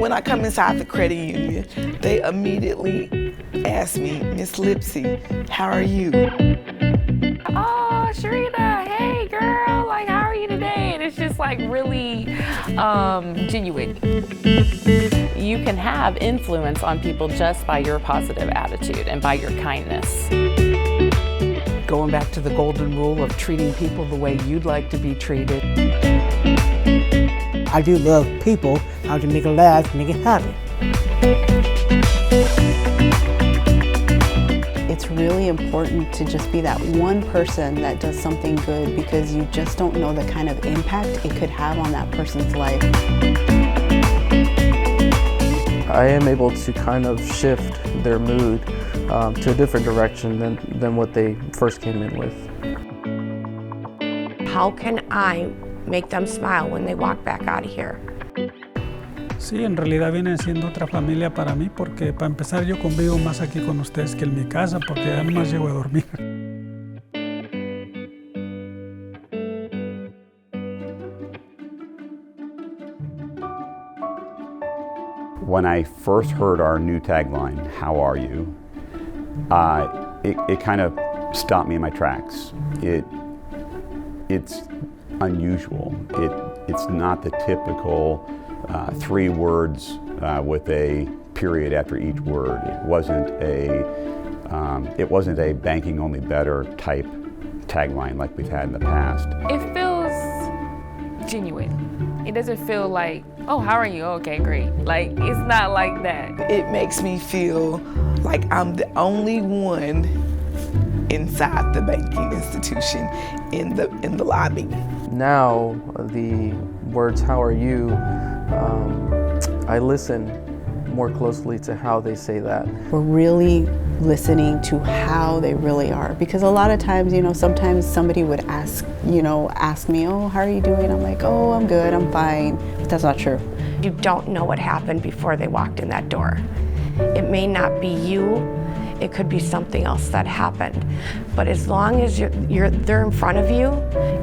When I come inside the credit union, they immediately ask me, Miss Lipsy, how are you? Oh, Sharita, hey girl, like how are you today? And it's just like really genuine. You can have influence on people just by your positive attitude and by your kindness. Going back to the golden rule of treating people the way you'd like to be treated. I do love people, how to make it laugh, make it happy. It's really important to just be that one person that does something good, because you just don't know the kind of impact it could have on that person's life. I am able to kind of shift their mood to a different direction than what they first came in with. How can I make them smile when they walk back out of here? Sí, en realidad vienen siendo otra familia para mí, porque para empezar yo convivo más aquí con ustedes que en mi casa, porque ya nomás llego a dormir. When I first heard our new tagline, "How are you?" It kind of stopped me in my tracks. It's unusual. It's not the typical 3 words with a period after each word. It wasn't a banking only better type tagline like we've had in the past. It feels genuine. It doesn't feel like, oh, how are you? Okay, great. Like, it's not like that. It makes me feel like I'm the only one inside the banking institution in the lobby. Now, the words, how are you, I listen more closely to how they say that. We're really listening to how they really are, because a lot of times, sometimes somebody would ask me, oh, how are you doing? I'm like, oh, I'm good, I'm fine. But that's not true. You don't know what happened before they walked in that door. It may not be you, it could be something else that happened. But as long as they're in front of you,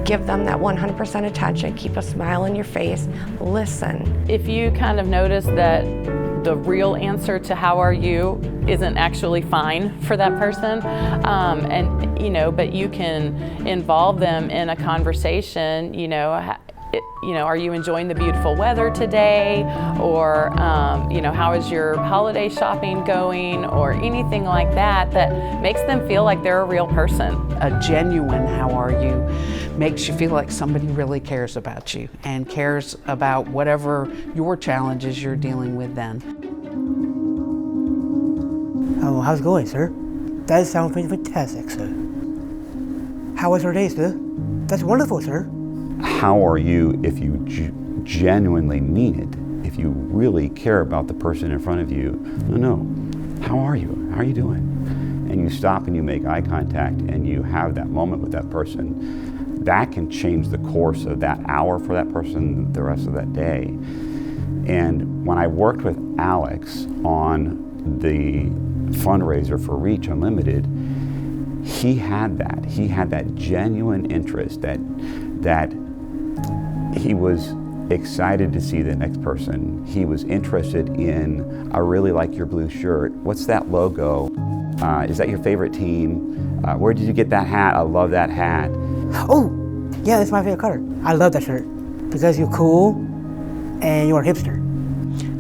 give them that 100% attention, keep a smile on your face, listen. If you kind of notice that the real answer to how are you isn't actually fine for that person, but you can involve them in a conversation, are you enjoying the beautiful weather today? Or, how is your holiday shopping going? Or anything like that makes them feel like they're a real person. A genuine how are you makes you feel like somebody really cares about you and cares about whatever your challenges you're dealing with then. Oh, how's it going, sir? That sounds pretty fantastic, sir. How was your day, sir? That's wonderful, sir. How are you if you genuinely mean it, if you really care about the person in front of you? No, how are you? How are you doing? And you stop and you make eye contact and you have that moment with that person. That can change the course of that hour for that person, the rest of that day. And when I worked with Alex on the fundraiser for Reach Unlimited, he had that genuine interest that he was excited to see the next person. He was interested in, I really like your blue shirt. What's that logo? Is that your favorite team? Where did you get that hat? I love that hat. Oh, yeah, that's my favorite color. I love that shirt because you're cool and you're a hipster.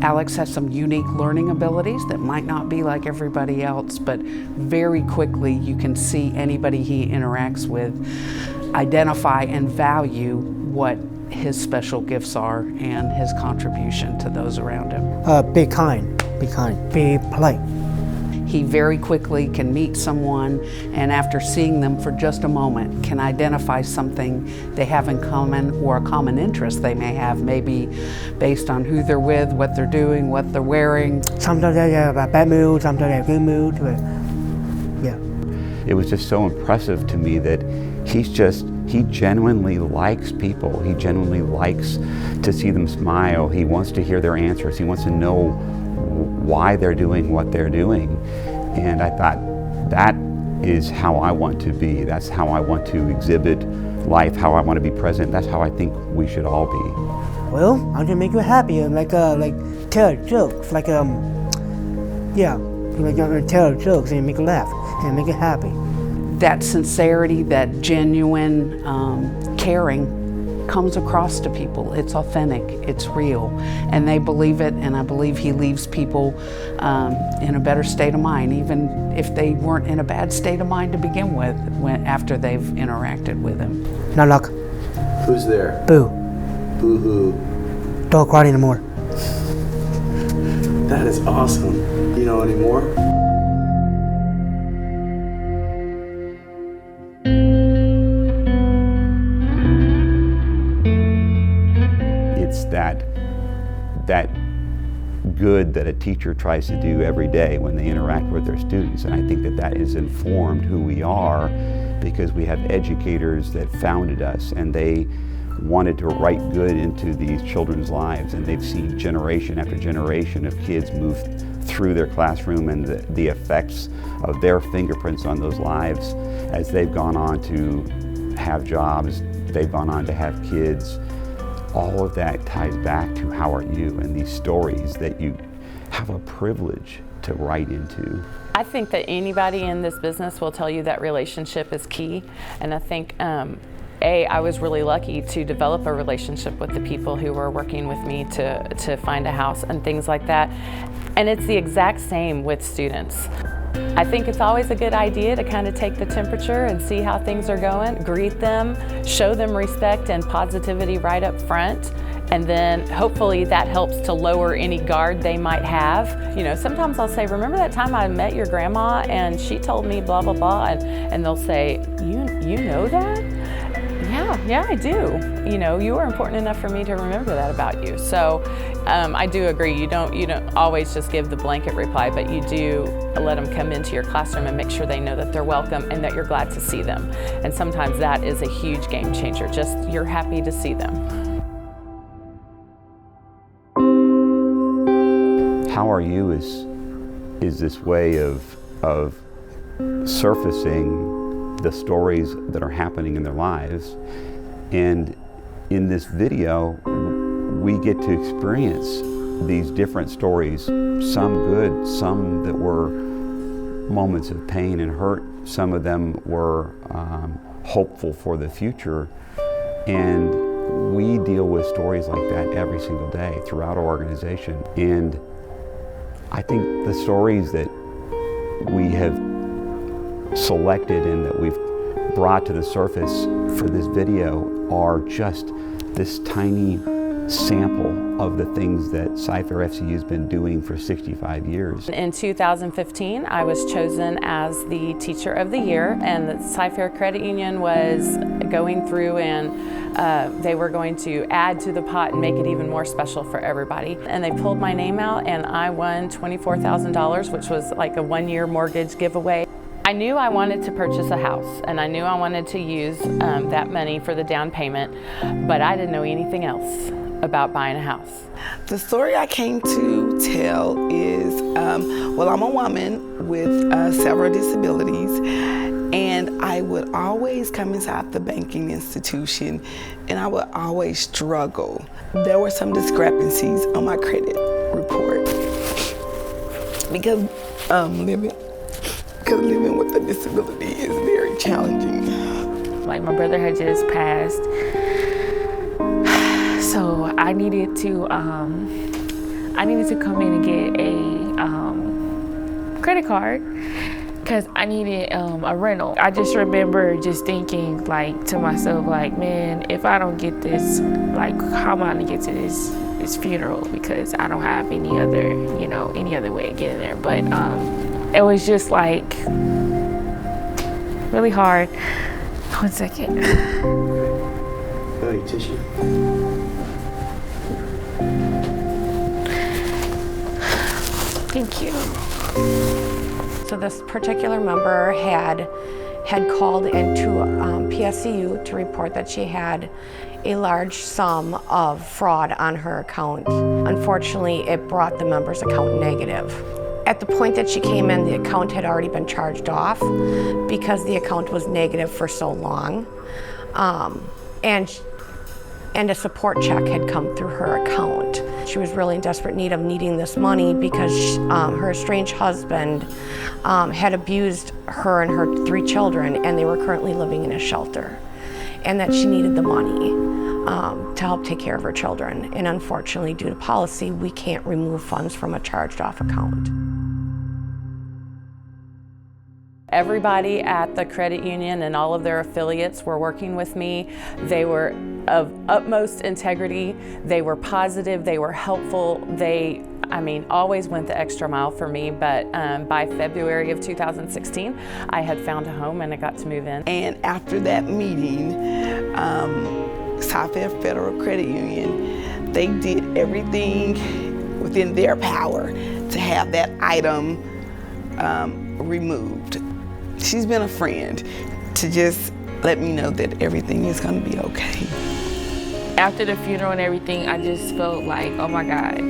Alex has some unique learning abilities that might not be like everybody else, but very quickly you can see anybody he interacts with identify and value what his special gifts are and his contribution to those around him. Be kind, be polite. He very quickly can meet someone and after seeing them for just a moment can identify something they have in common or a common interest they may have, maybe based on who they're with, what they're doing, what they're wearing. Sometimes they have a bad mood, sometimes they have a good mood, but yeah. It was just so impressive to me that he genuinely likes people. He genuinely likes to see them smile. He wants to hear their answers. He wants to know why they're doing what they're doing. And I thought, that is how I want to be. That's how I want to exhibit life, how I want to be present. That's how I think we should all be. Well, I'm gonna make you happy, like tell jokes, like yeah, you're gonna tell jokes and make it laugh and make it happy. That sincerity, that genuine caring comes across to people. It's authentic, it's real, and they believe it, and I believe he leaves people in a better state of mind, even if they weren't in a bad state of mind to begin with after they've interacted with him. Not luck. Who's there? Boo. Boo-hoo. Don't cry anymore. That is awesome. You know any more? It's that good that a teacher tries to do every day when they interact with their students. And I think that has informed who we are, because we have educators that founded us and they wanted to write good into these children's lives, and they've seen generation after generation of kids move through their classroom and the effects of their fingerprints on those lives as they've gone on to have jobs, they've gone on to have kids. All of that ties back to how are you, and these stories that you have a privilege to write into. I think that anybody in this business will tell you that relationship is key, and I think I was really lucky to develop a relationship with the people who were working with me to find a house and things like that. And it's the exact same with students. I think it's always a good idea to kind of take the temperature and see how things are going, greet them, show them respect and positivity right up front, and then hopefully that helps to lower any guard they might have. You know, sometimes I'll say, remember that time I met your grandma and she told me blah, blah, blah, and they'll say, you know that? Yeah, I do. You know, you were important enough for me to remember that about you. So I do agree. You don't always just give the blanket reply, but you do let them come into your classroom and make sure they know that they're welcome and that you're glad to see them. And sometimes that is a huge game changer. Just you're happy to see them. How are you is this way of surfacing the stories that are happening in their lives. And in this video, we get to experience these different stories, some good, some that were moments of pain and hurt, some of them were hopeful for the future. And we deal with stories like that every single day throughout our organization. And I think the stories that we have selected and that we've brought to the surface for this video are just this tiny sample of the things that Cy-Fair FCU has been doing for 65 years. In 2015, I was chosen as the Teacher of the Year, and the Cy-Fair Credit Union was going through and they were going to add to the pot and make it even more special for everybody. And they pulled my name out and I won $24,000, which was like a one-year mortgage giveaway. I knew I wanted to purchase a house, and I knew I wanted to use that money for the down payment, but I didn't know anything else about buying a house. The story I came to tell is, well, I'm a woman with several disabilities, and I would always come inside the banking institution, and I would always struggle. There were some discrepancies on my credit report because living with a disability is very challenging. Like my brother had just passed, so I needed to come in and get a credit card because I needed a rental. I just remember just thinking like to myself, like, man, if I don't get this, like, how am I gonna get to this funeral? Because I don't have any other way of getting there. But it was just like really hard. 1 second. Oh, tissue. Thank you. So this particular member had called into PSCU to report that she had a large sum of fraud on her account. Unfortunately, it brought the member's account negative. At the point that she came in, the account had already been charged off because the account was negative for so long. And a support check had come through her account. She was really in desperate need of needing this money because her estranged husband had abused her and her 3 children, and they were currently living in a shelter, and that she needed the money to help take care of her children. And unfortunately, due to policy, we can't remove funds from a charged-off account. Everybody at the credit union and all of their affiliates were working with me. They were of utmost integrity. They were positive, they were helpful. They, always went the extra mile for me, but by February of 2016, I had found a home and I got to move in. And after that meeting, Cy-Fair Federal Credit Union, they did everything within their power to have that item removed. She's been a friend to just let me know that everything is going to be okay. After the funeral and everything, I just felt like, oh my God,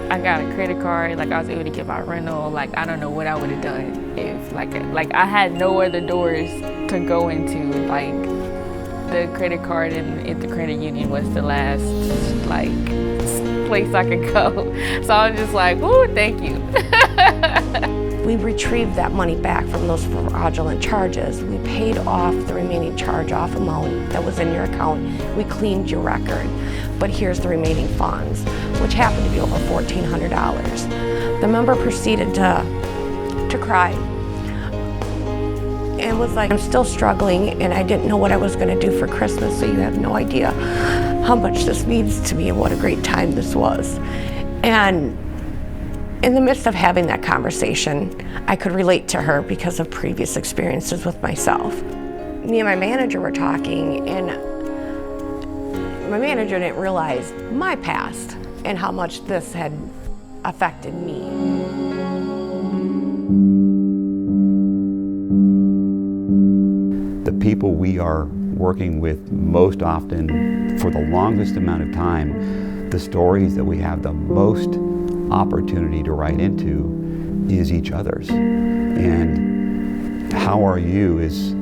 I got a credit card, like I was able to get my rental, like I don't know what I would have done if like I had no other doors to go into, like the credit card and the credit union was the last like place I could go. So I was just like, ooh, thank you. We retrieved that money back from those fraudulent charges. We paid off the remaining charge-off amount that was in your account. We cleaned your record, but here's the remaining funds, which happened to be over $1,400. The member proceeded to cry and was like, I'm still struggling and I didn't know what I was gonna do for Christmas, so you have no idea how much this means to me and what a great time this was. And in the midst of having that conversation, I could relate to her because of previous experiences with myself. Me and my manager were talking, and my manager didn't realize my past and how much this had affected me. The people we are working with most often, for the longest amount of time, the stories that we have the most opportunity to write into is each other's. And how are you is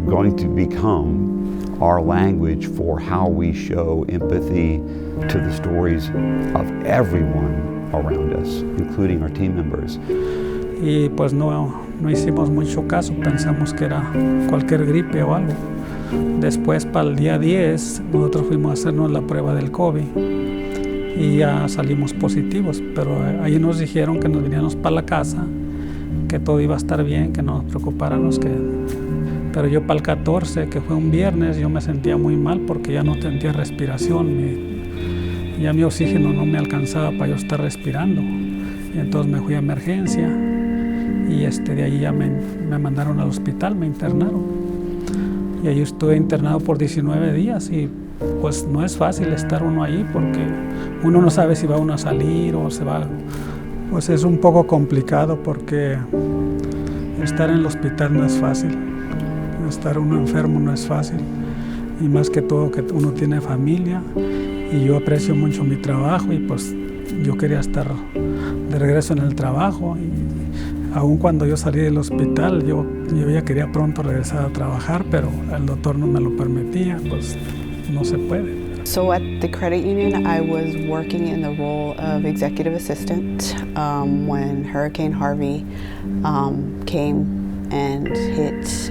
going to become our language for how we show empathy to the stories of everyone around us, including our team members. Y pues no hicimos mucho caso, pensamos que era cualquier gripe o algo. Después, para el día 10, nosotros fuimos a hacernos la prueba del COVID. Y ya salimos positivos, pero ahí nos dijeron que nos viniéramos para la casa, que todo iba a estar bien, que no nos preocupáramos. Pero yo para el 14, que fue un viernes, yo me sentía muy mal porque ya no sentía respiración. Ya mi oxígeno no me alcanzaba para yo estar respirando. Y entonces me fui a emergencia y de ahí ya me mandaron al hospital, me internaron. Y ahí estuve internado por 19 días y pues no es fácil estar uno ahí porque uno no sabe si va uno a salir o se va. Pues es un poco complicado porque estar en el hospital no es fácil. Estar uno enfermo no es fácil. Y más que todo que uno tiene familia y yo aprecio mucho mi trabajo y pues yo quería estar de regreso en el trabajo. Y aun cuando yo salí del hospital, yo ya quería pronto regresar a trabajar, pero el doctor no me lo permitía, pues no se puede. So at the credit union, I was working in the role of executive assistant when Hurricane Harvey came and hit.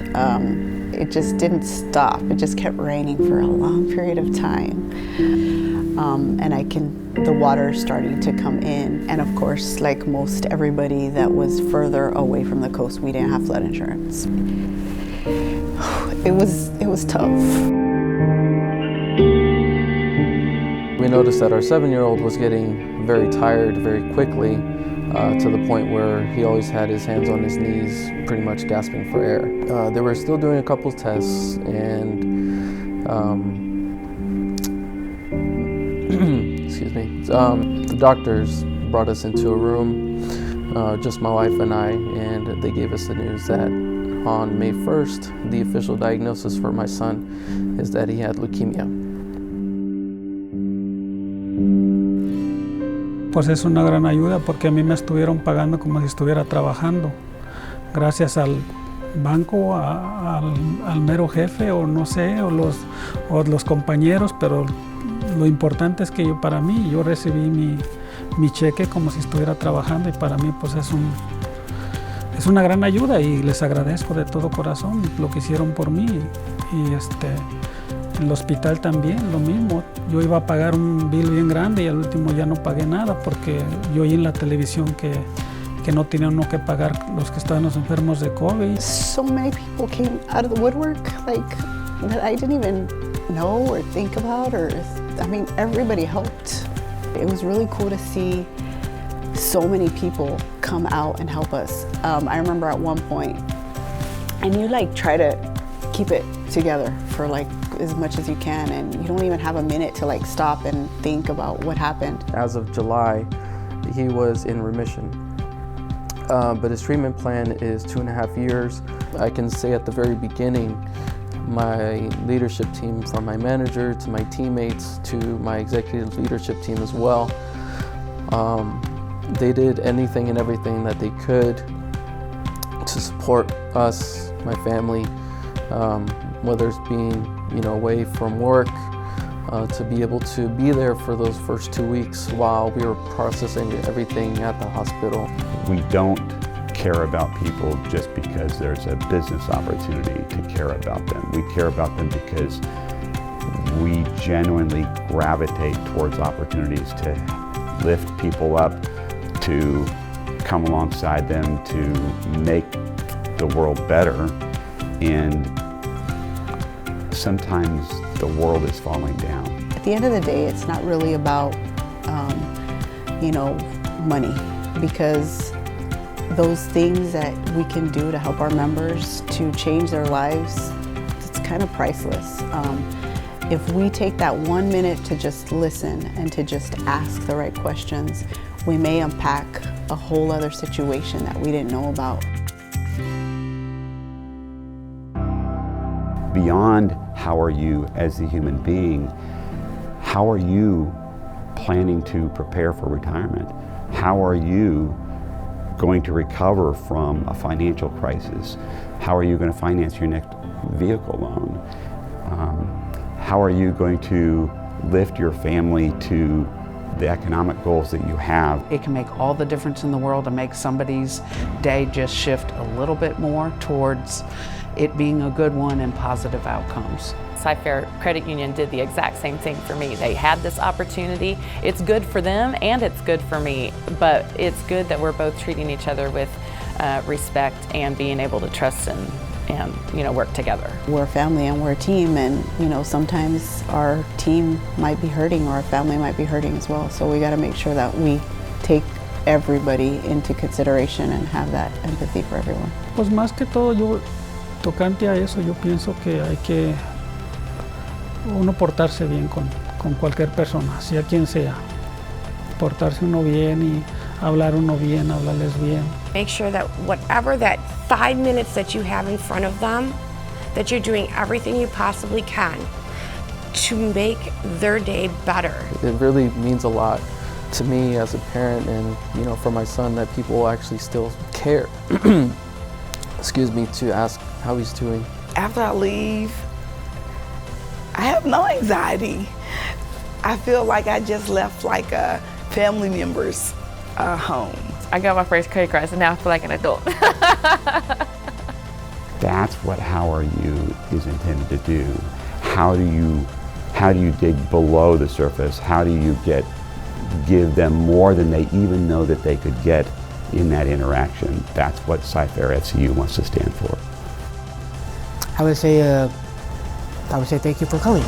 It just didn't stop. It just kept raining for a long period of time. And the water starting to come in. And of course, like most everybody that was further away from the coast, we didn't have flood insurance. It was tough. We noticed that our 7-year-old was getting very tired very quickly to the point where he always had his hands on his knees, pretty much gasping for air. They were still doing a couple tests and excuse me, the doctors brought us into a room, just my wife and I, and they gave us the news that on May 1st, the official diagnosis for my son is that he had leukemia. Pues es una gran ayuda porque a mí me estuvieron pagando como si estuviera trabajando. Gracias al banco, al mero jefe o no sé, o los compañeros, pero lo importante es que para mí, yo recibí mi cheque como si estuviera trabajando y para mí pues es una gran ayuda y les agradezco de todo corazón lo que hicieron por mí. Y en el hospital también, lo mismo. Yo iba a pagar un bill bien grande y al último ya no pagué nada porque yo oí en la televisión que no tenían uno que pagar los que estaban los enfermos de COVID. So many people came out of the woodwork, like, that I didn't even know or think about, I mean, everybody helped. It was really cool to see so many people come out and help us. I remember at one point, and you like try to keep it together for like as much as you can, and you don't even have a minute to like stop and think about what happened. As of July, he was in remission. But his treatment plan is 2.5 years. I can say at the very beginning, my leadership team, from my manager to my teammates to my executive leadership team as well, they did anything and everything that they could to support us, my family, whether it's being away from work, to be able to be there for those first 2 weeks while we were processing everything at the hospital. We don't care about people just because there's a business opportunity to care about them. We care about them because we genuinely gravitate towards opportunities to lift people up, to come alongside them, to make the world better. And sometimes the world is falling down. At the end of the day, it's not really about, money, because those things that we can do to help our members to change their lives, it's kind of priceless. If we take that 1 minute to just listen and to just ask the right questions, we may unpack a whole other situation that we didn't know about. Beyond how are you as a human being, how are you planning to prepare for retirement? How are you going to recover from a financial crisis? How are you going to finance your next vehicle loan? How are you going to lift your family to the economic goals that you have? It can make all the difference in the world to make somebody's day just shift a little bit more towards it being a good one and positive outcomes. Cy-Fair Credit Union did the exact same thing for me. They had this opportunity. It's good for them and it's good for me, but it's good that we're both treating each other with respect and being able to trust and work together. We're a family and we're a team, and sometimes our team might be hurting or our family might be hurting as well. So we got to make sure that we take everybody into consideration and have that empathy for everyone. Pues más que todo, yo tocante a eso, yo pienso que hay que uno portarse bien con cualquier persona, sea quien sea. Portarse uno bien y hablar uno bien, hablarles bien. Make sure that whatever that 5 minutes that you have in front of them, that you're doing everything you possibly can to make their day better. It really means a lot to me as a parent and for my son that people actually still care excuse me, to ask how he's doing. After I leave, I have no anxiety. I feel like I just left like a family member's home. I got my first credit card, so now I feel like an adult. That's what How Are You is intended to do. How do you dig below the surface? How do you give them more than they even know that they could get in that interaction? That's what Cy-Fair FCU wants to stand for. I would say thank you for coming.